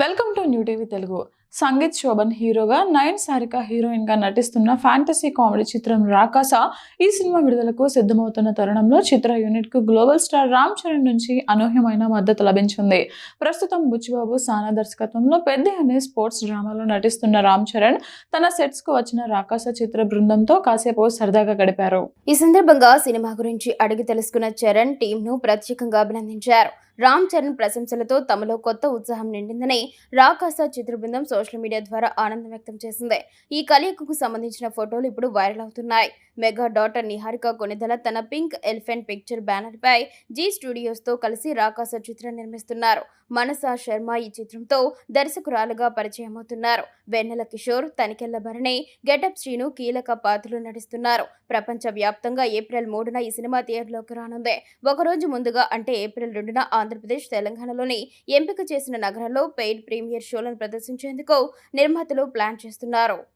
Welcome to new TV Telugu. Sangeeth Shobhan హీరోగా, Nayan Sarika heroine గా నటిస్తున్న ఫ్యాంటసీ కామెడీ చిత్రం రాకాస ఈ సినిమా విడుదలకు సిద్ధమవుతున్న తరుణంలో చిత్ర యూనిట్ కు గ్లోబల్ స్టార్ రామ్ చరణ్ నుంచి అనూహ్యమైన మద్దతు లభించింది. ప్రస్తుతం బుచ్చిబాబు సానా దర్శకత్వంలో పెద్ద అనే స్పోర్ట్స్ డ్రామాలో నటిస్తున్న రామ్ చరణ్ తన సెట్స్ కు వచ్చిన రాకాస చిత్ర బృందంతో కాసేపు సరదాగా గడిపారు. ఈ సందర్భంగా సినిమా గురించి అడిగి తెలుసుకున్న చరణ్ టీం ను ప్రత్యేకంగా అభినందించారు. రామ్ చరణ్ ప్రశంసలతో తమలో కొత్త ఉత్సాహం నిండిందని రాకాస చిత్ర బృందం సోషల్ మీడియా ద్వారా ఆనందం వ్యక్తం చేసింది. ఈ కలయికకు సంబంధించిన ఫోటోలు ఇప్పుడు వైరల్ అవుతున్నాయి. మెగా డాటర్ నిహారిక కొనిదల తన పింక్ ఎలిఫెంట్ పిక్చర్ బ్యానర్ పై జీ స్టూడియోస్ తో కలిసి రాకాస చిత్రం నిర్మిస్తున్నారు. మనసా శర్మ ఈ చిత్రంతో దర్శకురాలుగా పరిచయమవుతున్నారు. వెన్నెల కిషోర్, తనికెళ్ల భరణి, గెటప్ శ్రీను కీలక పాత్రలు నటిస్తున్నారు. ప్రపంచ వ్యాప్తంగా ఏప్రిల్ 3న ఈ సినిమా థియేటర్లోకి రానుంది. ఒకరోజు ముందుగా అంటే ఏప్రిల్ 2న ఆంధ్రప్రదేశ్, తెలంగాణలోని ఎంపిక చేసిన నగరాల్లో పెయిడ్ ప్రీమియర్ షోలను ప్రదర్శించేందుకు నిర్మాతలు ప్లాన్ చేస్తున్నారు.